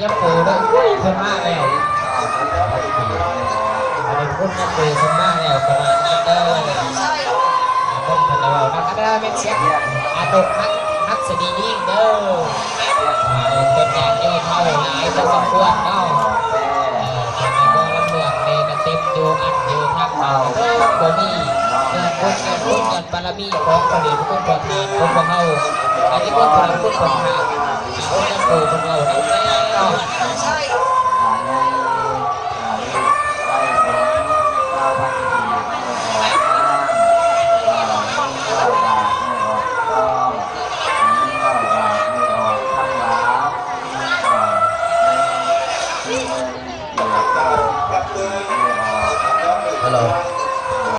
ยับปูด้วยคนมากแล้วอันนี้พูดยับปูคนมากแล้วประมาณนั้นเด้อคนคนเรานักก็ได้เป็นเสียงอาตกฮักสดียิ่งเด้อเป็นอย่างย่อเท่าหลายพอสมควรเนาะทางในลำเลือกในกระติบอยู่อัดอยู่ทักเราบ่มีเงินบุญเงินบุญเงินบารมีของพระเดชพระคุณประธานของพวกเราอันนี้ก็พระพุทธประธานองค์ปู่ของเราแล้วฮัลโหล